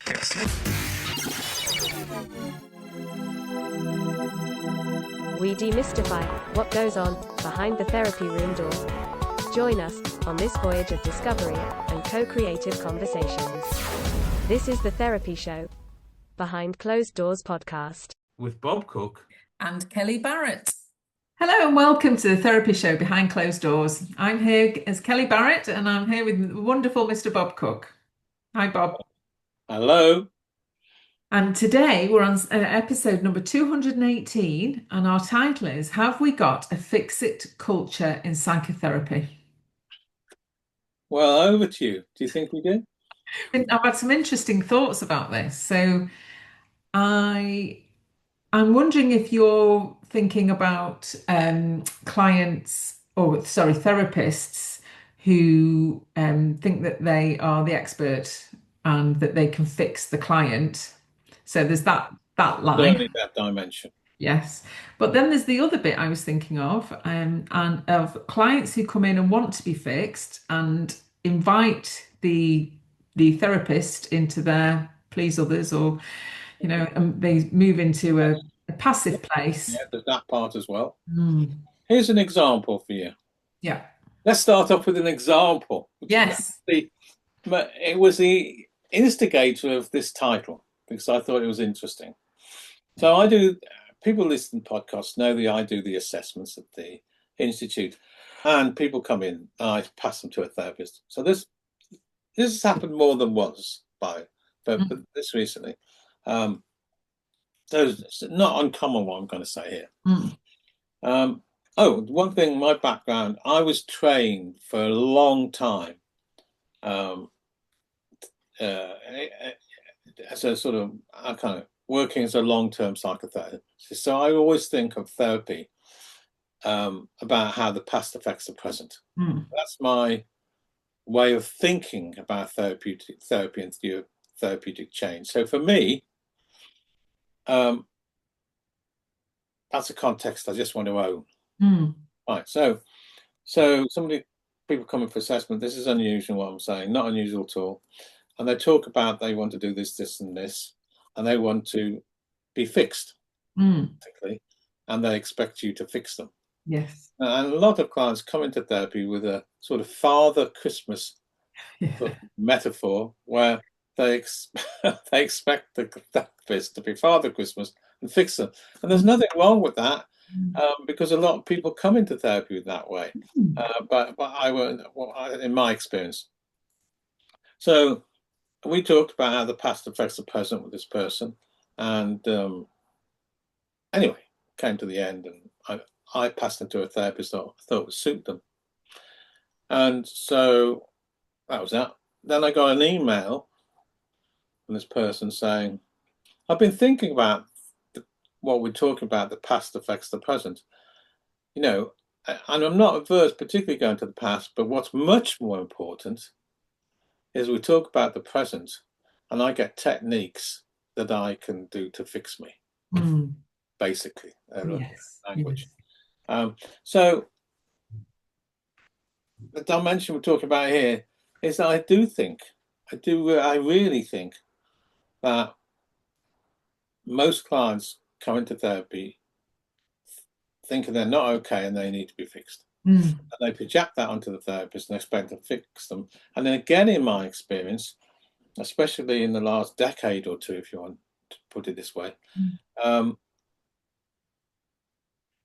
We demystify what goes on behind the therapy room door. Join us on this voyage of discovery and co-creative conversations. This is the Therapy Show, Behind Closed Doors podcast. With Bob Cooke and Kellie Barratt. Hello and welcome to the Therapy Show Behind Closed Doors. I'm here as Kellie Barratt and I'm here with the wonderful Mr. Bob Cooke. Hi, Bob. Hello. And today we're on episode number 218 and our title is, Have We Got a Fix-It Culture in Psychotherapy? Well, over to you. Do you think we do? I've had some interesting thoughts about this. So I'm wondering if you're thinking about therapists who think that they are the expert and that they can fix the client. So there's that line. Certainly that dimension. Yes. But then there's the other bit I was thinking of, and of clients who come in and want to be fixed and invite the therapist into their please others, or they move into a passive place. Yeah, there's that part as well. Mm. Here's an example for you. Yeah. Let's start off with an example. Yes. It was the instigator of this title because I thought it was interesting. So people listening to podcasts know that I do the assessments at the Institute, and people come in and I pass them to a therapist. So this has happened more than once but this recently. So it's not uncommon what I'm going to say here. One thing, my background, I was trained for a long time as a sort of kind of working as a long-term psychotherapist. So I always think of therapy about how the past affects the present. That's my way of thinking about therapy and therapeutic change. So for me, that's a context I just want to own. Right. So people coming for assessment, this is unusual what I'm saying, not unusual at all. And they talk about they want to do this, and this, and they want to be fixed, particularly, and they expect you to fix them. Yes. And a lot of clients come into therapy with a sort of Father Christmas sort of metaphor where they expect the therapist to be Father Christmas and fix them. And there's nothing wrong with that because a lot of people come into therapy that way. But I won't, in my experience. So we talked about how the past affects the present with this person. And anyway, came to the end and I passed them to a therapist that I thought would suit them. And so that was that. Then I got an email from this person saying, I've been thinking about what we're talking about, the past affects the present. And I'm not averse particularly going to the past, but what's much more important is we talk about the present and I get techniques that I can do to fix me, basically, language. Yes. So the dimension we're talking about here is that I really think that most clients come into therapy thinking they're not okay and they need to be fixed. And they project that onto the therapist and expect to fix them. And then again, in my experience, especially in the last decade or two, if you want to put it this way,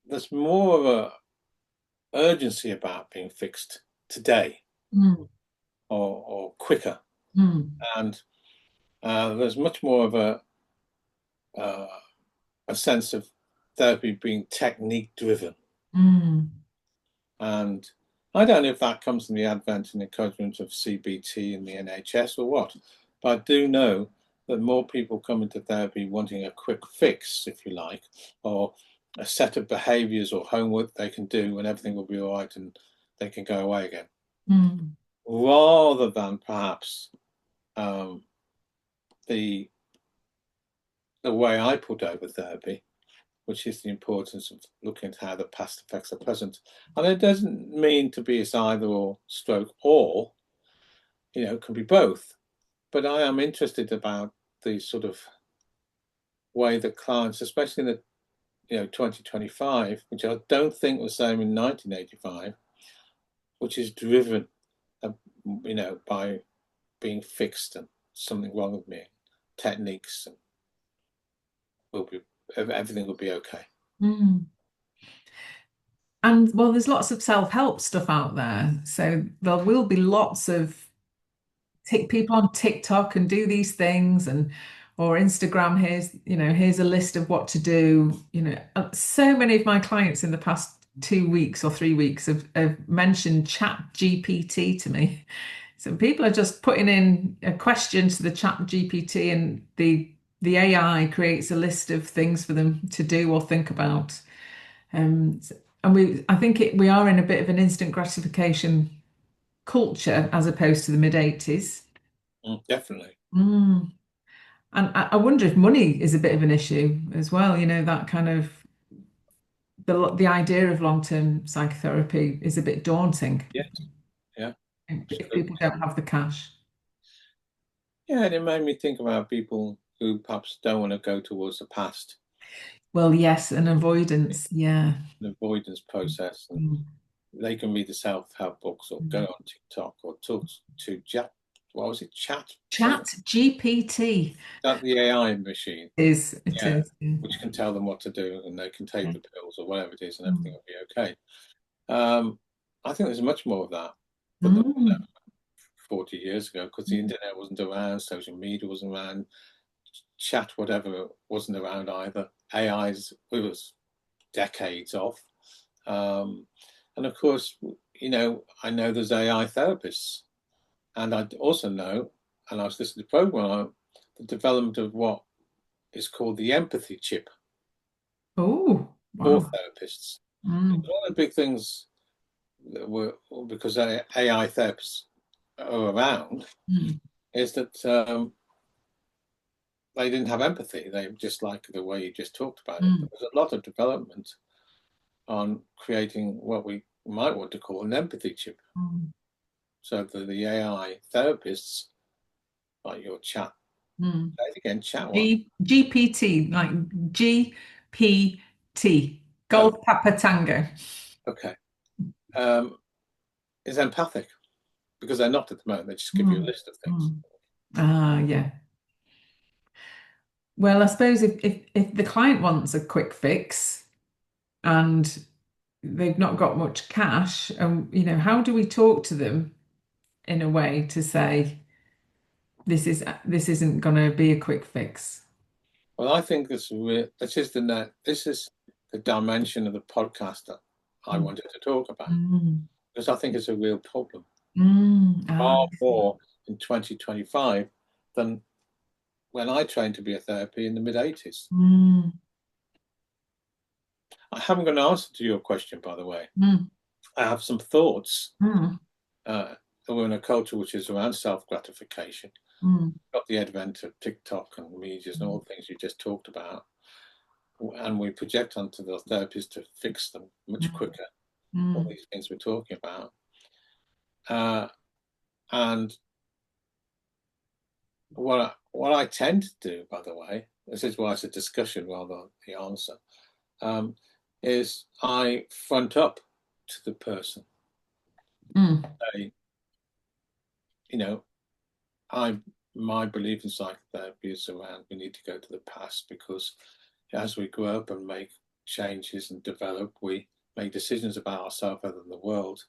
there's more of a urgency about being fixed today or quicker. And there's much more of a sense of therapy being technique driven. And I don't know if that comes from the advent and encouragement of CBT in the NHS or what, but I do know that more people come into therapy wanting a quick fix, if you like, or a set of behaviours or homework they can do and everything will be all right and they can go away again. Rather than perhaps the way I put over therapy, which is the importance of looking at how the past affects the present. And it doesn't mean to be it's either or stroke or, it can be both. But I am interested about the sort of way that clients, especially in the 2025, which I don't think was the same in 1985, which is driven, by being fixed and something wrong with me, techniques, and everything will be okay. Mm. And well, there's lots of self-help stuff out there. So there will be lots of people on TikTok and do these things, or Instagram, here's a list of what to do. So many of my clients in the past 2 weeks or 3 weeks have mentioned Chat GPT to me. So people are just putting in a question to the Chat GPT, and the AI creates a list of things for them to do or think about. I think we are in a bit of an instant gratification culture as opposed to the mid-80s. Definitely. And I wonder if money is a bit of an issue as well. That kind of the idea of long-term psychotherapy is a bit daunting. Yeah. If people don't have the cash. Yeah, and it made me think about people who perhaps don't want to go towards the past. Well, yes, an avoidance. Yeah. An avoidance process. And they can read the self-help books or go on TikTok or talk to Chat. What was it? Chat GPT. That the AI machine It is. which can tell them what to do, and they can take the pills or whatever it is, and everything will be okay. I think there's much more of that than there was 40 years ago, because the internet wasn't around, social media wasn't around, chat whatever wasn't around either. AI's it was decades off, and of course, I know there's AI therapists, and I also know, and I was listening to the program, the development of what is called the empathy chip. Oh, for wow. therapists. One of the big things that were, because AI therapists are around, is that they didn't have empathy. They just like the way you just talked about it. There was a lot of development on creating what we might want to call an empathy chip. So that the AI therapists, like your chat, say it again, chat one. GPT, like GPT, Golf Papa Tango. Okay. Is empathic, because they're not at the moment. They just give you a list of things. Yeah. Well, I suppose if the client wants a quick fix and they've not got much cash, how do we talk to them in a way to say this isn't going to be a quick fix? Well, I think this is the dimension of the podcast that I wanted to talk about, because I think it's a real problem. Far more in 2025 than when I trained to be a therapy in the mid-80s. I haven't got an answer to your question, by the way. I have some thoughts. We're in a culture which is around self-gratification. Got the advent of TikTok and medias and all the things you just talked about. And we project onto the therapists to fix them much quicker. All these things we're talking about. And what I tend to do, by the way, this is why it's a discussion rather than the answer, is I front up to the person. Say, my belief in psychotherapy is around we need to go to the past, because as we grow up and make changes and develop, we make decisions about ourselves other than the world,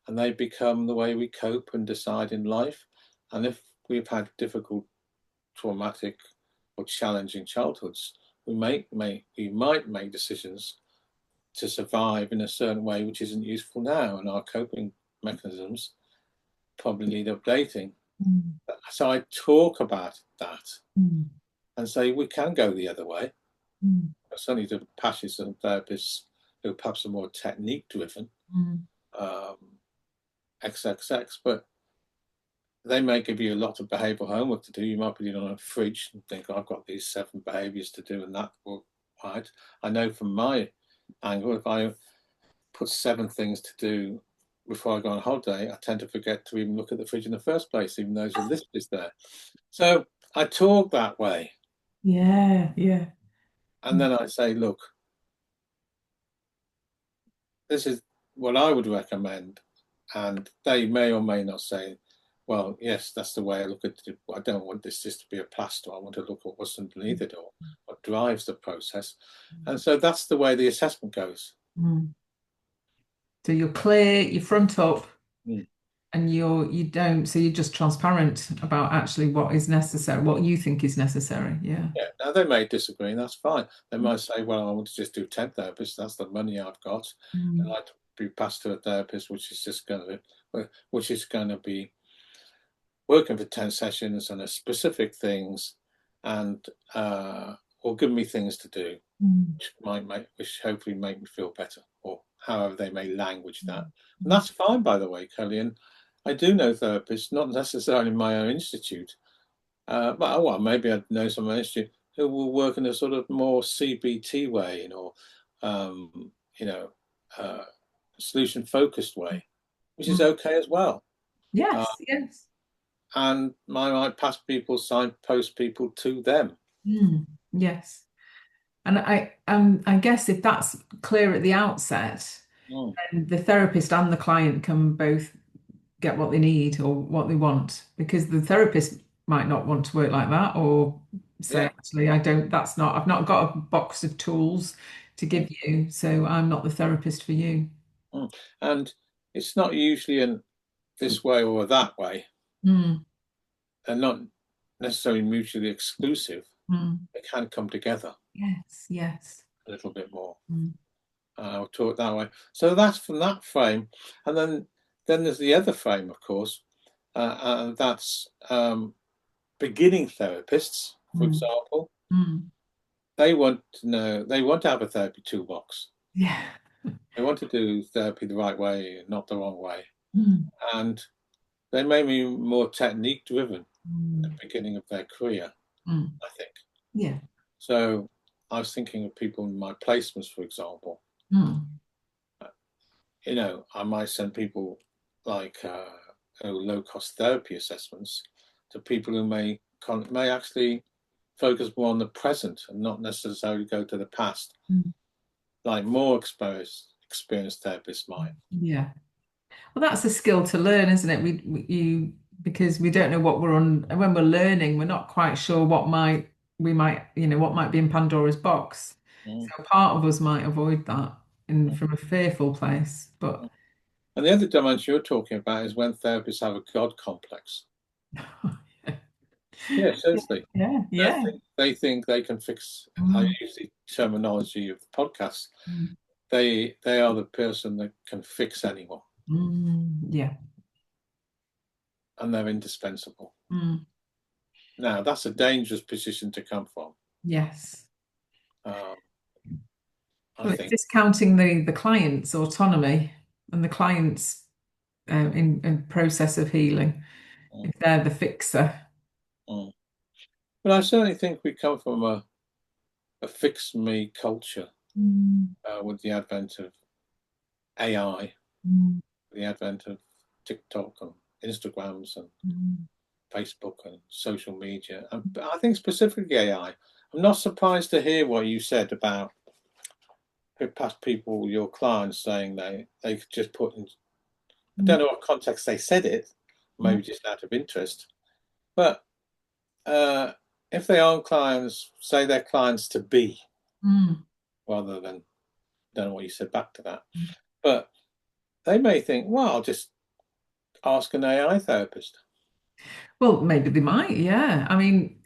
and they become the way we cope and decide in life. And if we've had difficult, traumatic or challenging childhoods, we might make decisions to survive in a certain way which isn't useful now, and our coping mechanisms probably need updating. So I talk about that and say we can go the other way. Certainly to passions and therapists who perhaps are more technique driven, XXX, but they may give you a lot of behavioural homework to do. You might put it on a fridge and think, I've got these 7 behaviours to do, and that will, right? I know from my angle, if I put 7 things to do before I go on holiday, I tend to forget to even look at the fridge in the first place, even though the list is there. So I talk that way. Yeah, yeah. And then I say, look, this is what I would recommend. And they may or may not say, well, yes, that's the way I look at it. I don't want this just to be a plaster. I want to look at what's underneath it all, what drives the process. And so that's the way the assessment goes. Mm. So you're clear, you front up, Mm. and so you're just transparent about actually what is necessary, what you think is necessary. Yeah. Yeah. Now they may disagree, and that's fine. They might say, well, I want to just do 10 therapists. That's the money I've got. I'd like to be passed to a therapist, which is going to be working for 10 sessions on a specific things and or give me things to do which hopefully make me feel better, or however they may language that. And that's fine, by the way, Kelly. And I do know therapists, not necessarily in my own institute, but well, maybe I know some institute who will work in a sort of more CBT way, or solution focused way, which is okay as well. Yes, yes. And I might pass people, signpost people to them. Yes. And I guess if that's clear at the outset, then the therapist and the client can both get what they need or what they want, because the therapist might not want to work like that, or say, actually, I've not got a box of tools to give you, so I'm not the therapist for you. And it's not usually in this way or that way. They're not necessarily mutually exclusive. They can come together. Yes, yes. A little bit more. I'll talk that way. So that's from that frame. And then there's the other frame, of course, and that's beginning therapists, for example. They want to have a therapy toolbox. Yeah. They want to do therapy the right way, not the wrong way. And they may be more technique driven at the beginning of their career, I think. Yeah. So I was thinking of people in my placements, for example. I might send people like low-cost therapy assessments to people who may actually focus more on the present and not necessarily go to the past, like more experienced therapists might. Yeah. Well, that's a skill to learn, isn't it? Because we don't know what we're on, and when we're learning, we're not quite sure what might be in Pandora's box. So part of us might avoid that from a fearful place. And the other dimension you're talking about is when therapists have a God complex. Yeah, seriously. Yeah. They think they can fix. I use the terminology of the podcast. They are the person that can fix anyone. Yeah. And they're indispensable. Now, that's a dangerous position to come from. Yes. I think. It's discounting the client's autonomy and the client's in process of healing, if they're the fixer. But I certainly think we come from a fix me culture with the advent of AI, the advent of TikTok and Instagrams and Facebook and social media. And I think specifically AI. I'm not surprised to hear what you said about past people, your clients, saying they could just put in. I don't know what context they said it, maybe just out of interest. But if they aren't clients, say they're clients to be, rather than, I don't know what you said back to that. But they may think, well, I'll just ask an AI therapist. Well, maybe they might, yeah. I mean,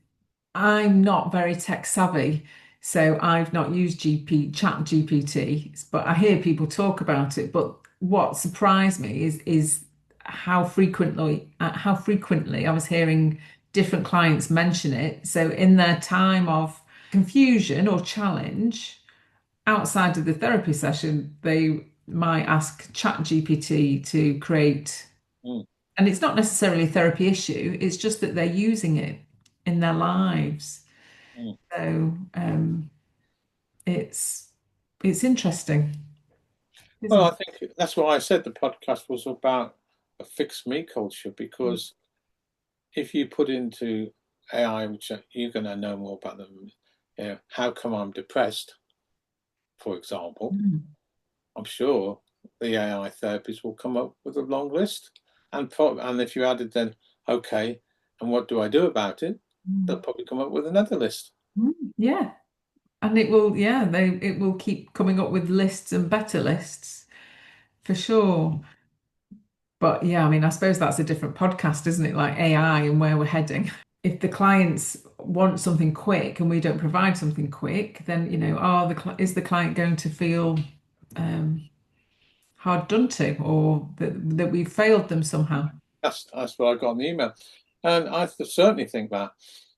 I'm not very tech savvy, so I've not used Chat GPT, but I hear people talk about it. But what surprised me is how frequently I was hearing different clients mention it. So in their time of confusion or challenge outside of the therapy session, they might ask Chat GPT to create, and it's not necessarily a therapy issue, it's just that they're using it in their lives. So it's interesting. Well, I think that's why I said the podcast was about a fix me culture, because if you put into AI, which you're going to know more about them. How come I'm depressed, for example? I'm sure the AI therapists will come up with a long list, and if you added then, okay, and what do I do about it? They'll probably come up with another list. Yeah. And it will, it will keep coming up with lists and better lists for sure. But yeah, I mean, I suppose that's a different podcast, isn't it? Like AI and where we're heading. If the clients want something quick and we don't provide something quick, then, is the client going to feel hard done to, or that we failed them somehow? That's what I got in the email. And I certainly think that.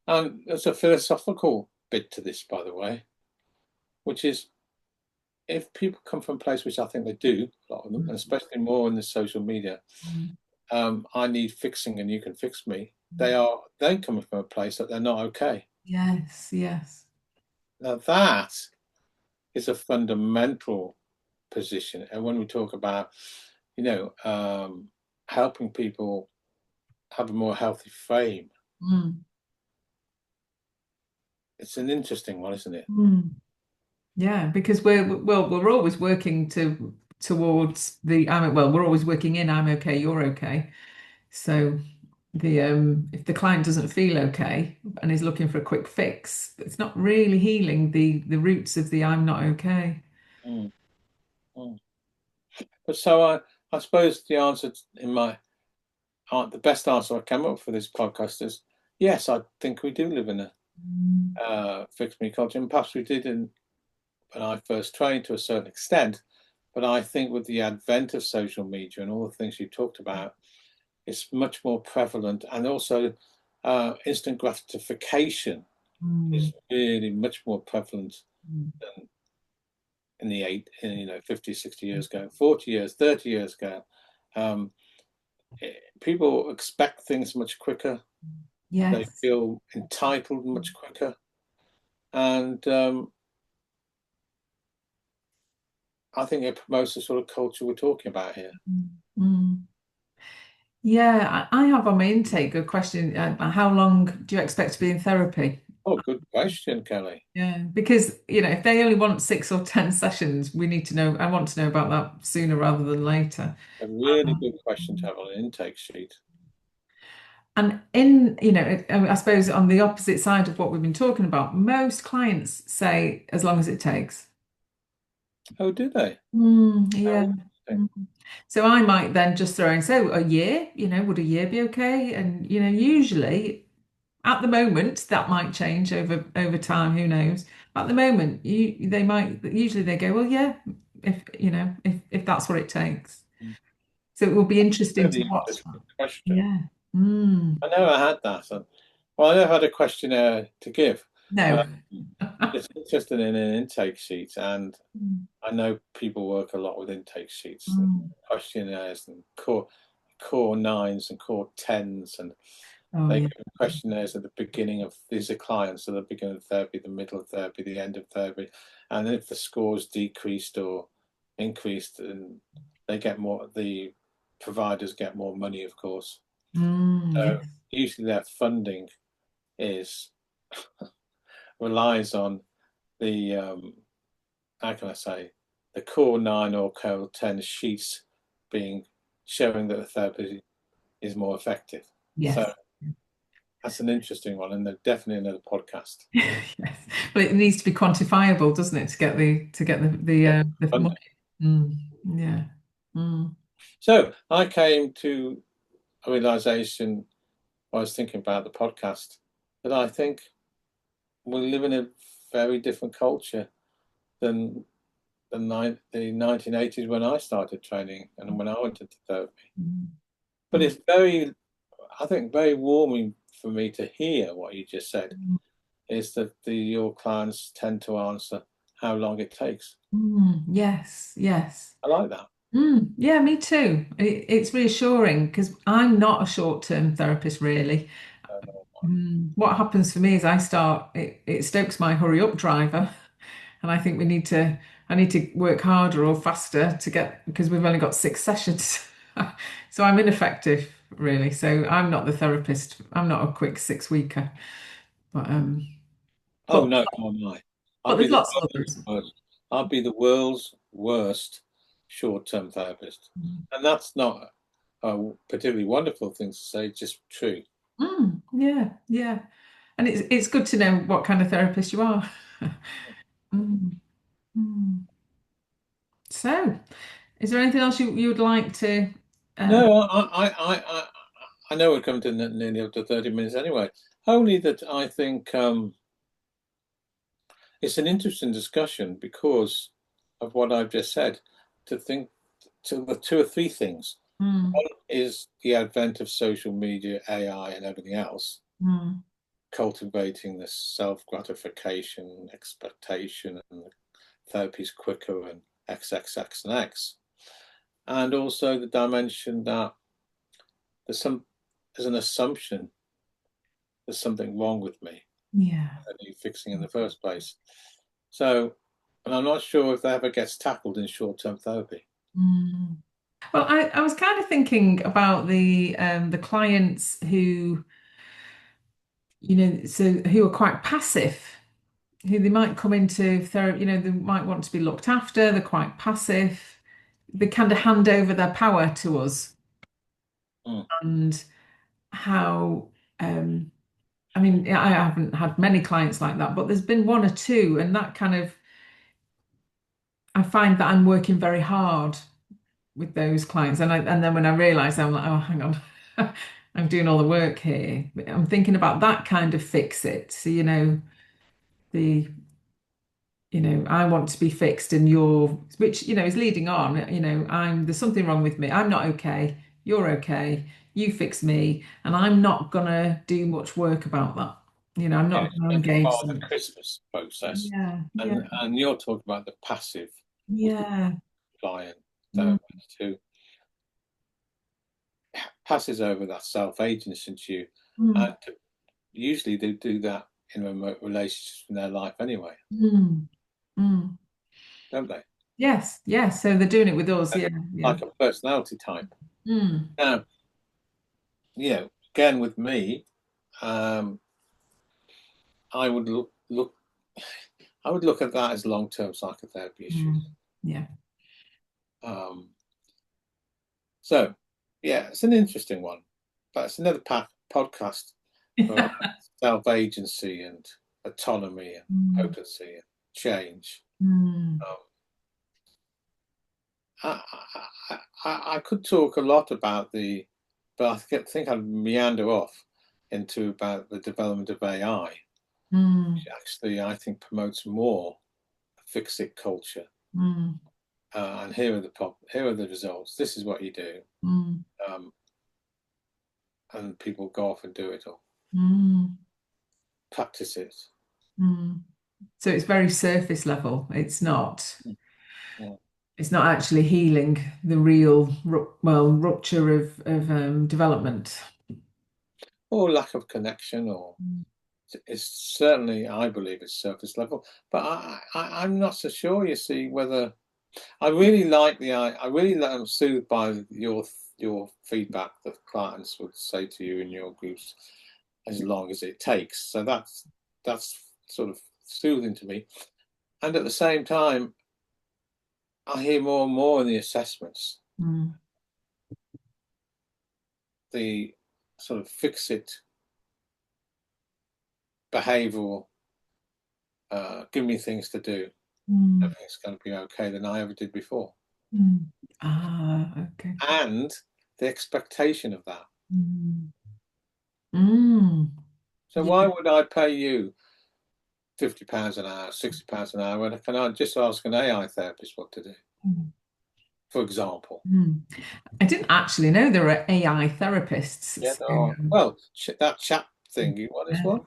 And there's a philosophical bit to this, by the way, which is if people come from a place, which I think they do, a lot of them, and especially more in the social media, I need fixing and you can fix me. They're coming from a place that they're not okay. Yes, yes. Now that is a fundamental position. And when we talk about, helping people have a more healthy frame, it's an interesting one, isn't it? Yeah, because we're always working towards we're always working in I'm okay, you're okay. So if the client doesn't feel okay and is looking for a quick fix, it's not really healing the roots of the I'm not okay. But so I suppose the answer the best answer I came up for this podcast is yes, I think we do live in a fixed me culture, and perhaps we did when I first trained to a certain extent. But I think with the advent of social media and all the things you talked about, it's much more prevalent, and also instant gratification is really much more prevalent than in the 50, 60 years ago, 40 years, 30 years ago. People expect things much quicker. Yes. They feel entitled much quicker. And I think it promotes the sort of culture we're talking about here. Yeah, I have on my intake a question. How long do you expect to be in therapy? Oh, good question, Kelly. Yeah, because if they only want 6 or 10 sessions, we need to know. I want to know about that sooner rather than later. A really good question to have on an intake sheet. And I suppose on the opposite side of what we've been talking about, most clients say as long as it takes. Oh, do they? Yeah. So I might then just throw in, so a year, would a year be okay? And usually at the moment that might change over time, who knows? At the moment, usually they go, well, yeah, if that's what it takes. So it will be interesting to watch that. Question. Yeah. I never had that. Well, I never had a questionnaire to give. No. It's interested in an intake sheet, and I know people work a lot with intake sheets, and questionnaires, and core 9s and core 10s, and they give questionnaires at the beginning of these are clients at the beginning of therapy, the middle of therapy, the end of therapy, and if the scores decreased or increased, and they get more. The providers get more money, of course. So usually their funding relies on the how can I say, the core 9 or core 10 sheets showing that the therapy is more effective. Yes. So that's an interesting one, and definitely another podcast. Yes, but it needs to be quantifiable, doesn't it, to get the money? Yeah. So I came to a realization while I was thinking about the podcast that I think we live in a very different culture than the 1980s when I started training and when I went into therapy. But it's I think very warming for me to hear what you just said, is that your clients tend to answer how long it takes. Yes, yes. I like that. Yeah, me too. It's reassuring because I'm not a short-term therapist, really. What happens for me is it stokes my hurry up driver, and I think I need to work harder or faster because we've only got 6 sessions. So I'm ineffective. really. So I'm not the therapist. I'm not a quick 6-weeker. But Oh but no, oh my. but I'd be there's the lots of world's others. worst. I'd be the world's worst short-term therapist. And that's not a particularly wonderful thing to say, just true. Yeah, yeah. And it's good to know what kind of therapist you are. Mm, mm. So, is there anything else you would like to? Um, No, I know we're coming to nearly up to 30 minutes anyway. Only that I think it's an interesting discussion because of what I've just said. To think to the two or three things. mm, One is the advent of social media, AI, and everything else, mm, cultivating the self-gratification, expectation, and the therapies quicker and XXX and X. And also the dimension that there's an assumption there's something wrong with me yeah. that need fixing in the first place. So, and I'm not sure if that ever gets tackled in short-term therapy. Mm. Well, I was kind of thinking about the clients who, so who are quite passive, who they might come into therapy, they might want to be looked after, they're quite passive, they kind of hand over their power to us. Mm. And how, I mean, I haven't had many clients like that, but there's been one or two, and that kind of, I find that I'm working very hard with those clients. And then when I realize, I'm like, oh, hang on, I'm doing all the work here. I'm thinking about that kind of fix it. So, the, I want to be fixed and which, is leading on, there's something wrong with me. I'm not okay. You're okay. You fix me. And I'm not gonna do much work about that. I'm Yeah, not it's gonna been engage part of the them. Christmas process, Yeah, yeah, and you're talking about the passive yeah. client Mm, therapist who passes over that self-agency into you, mm, and usually they do that in remote relationships in their life anyway, mm, mm. don't they? Yes, yes. So they're doing it with us. And Yeah, yeah. like a personality type. Mm, Now, again with me, I would look I would look at that as long-term psychotherapy issues. mm. Yeah. Um, so, yeah, it's an interesting one, but it's another podcast for self-agency and autonomy and Mm, potency and change. mm, Um, I could talk a lot about but I think I'd meander off into about the development of AI, mm, which actually I think promotes more fix-it culture. mm, And here are the results. This is what you do, mm, um, and people go off and do it or mm, practice it. mm. So it's very surface level. It's not. Yeah. It's not actually healing the real, rupture of development. Or lack of connection, or Mm. it's certainly, I believe, it's surface level. But I'm not so sure. You see, whether I really like I really am soothed by your feedback that clients would say to you in your groups, as long as it takes. So that's sort of soothing to me. And at the same time, I hear more and more in the assessments Mm, the sort of fix it behavioral, give me things to do. mm, Everything's going to be okay than I ever did before. mm. Ah, okay. And the expectation of that. Mm, mm. So Yeah. why would I pay you £50 an hour, £60 an hour when I can just ask an AI therapist what to do, Mm, for example? mm. I didn't actually know there were AI therapists. Yeah, So, no, well, that chat thing, you want this yeah. one?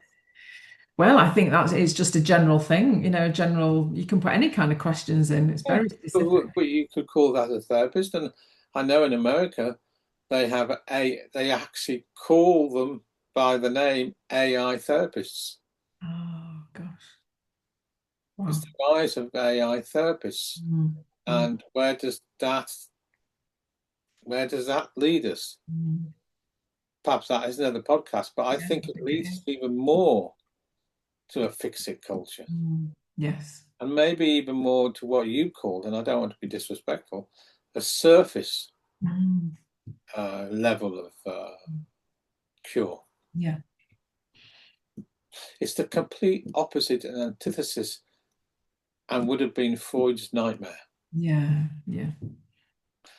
Well, I think that is just a general thing, you can put any kind of questions in. It's Yeah, very specific. but you could call that a therapist. And I know in America, they actually call them by the name AI therapists. Oh gosh. It's Wow. the rise of AI therapists. Mm, mm, And where does that lead us? mm. perhaps that is another podcast, but I think it leads even more to a fix-it culture. Yes. And maybe even more to what you called, and I don't want to be disrespectful, a surface level of cure. Yeah. It's the complete opposite and antithesis, and would have been Freud's nightmare. Yeah. Yeah.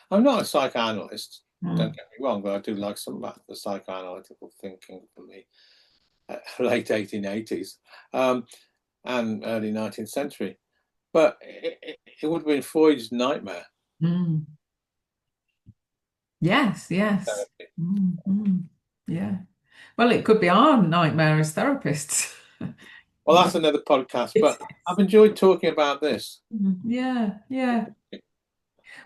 I'm not a psychoanalyst, don't get me wrong, but I do like some of the psychoanalytical thinking from the late 1880s and early 19th century. But it would have been Freud's nightmare. Yes. Yeah. Well, it could be our nightmare as therapists. Well, that's another podcast, but I've enjoyed talking about this. Yeah.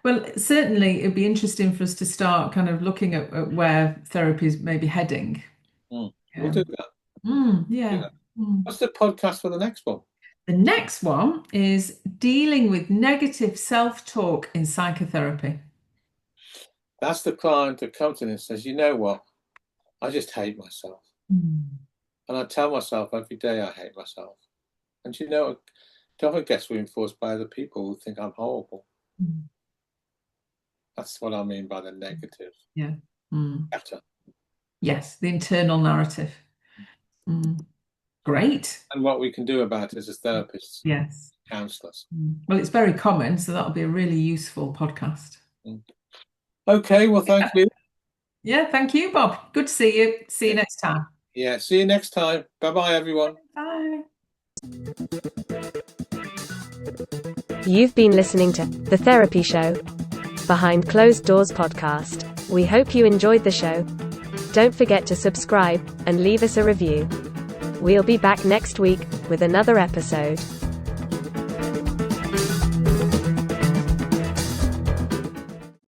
Well, certainly it'd be interesting for us to start kind of looking at where therapy is maybe heading. We'll do that. Yeah. What's the podcast for the next one? The next one is dealing with negative self-talk in psychotherapy. That's the client that comes in and says, you know what, I just hate myself. And I tell myself every day I hate myself. And you know, it often gets reinforced by other people who think I'm horrible. That's what I mean by the negative. Yeah. Better. Yes, the internal narrative. Great. And what we can do about it as therapists. Yes. Counsellors. Well, it's very common, so that'll be a really useful podcast. Okay, well, thank you. Yeah, thank you, Bob. Good to see you. See you next time. Yeah, see you next time. Bye-bye, everyone. Bye. You've been listening to The Therapy Show, Behind Closed Doors podcast. We hope you enjoyed the show. Don't forget to subscribe and leave us a review. We'll be back next week with another episode.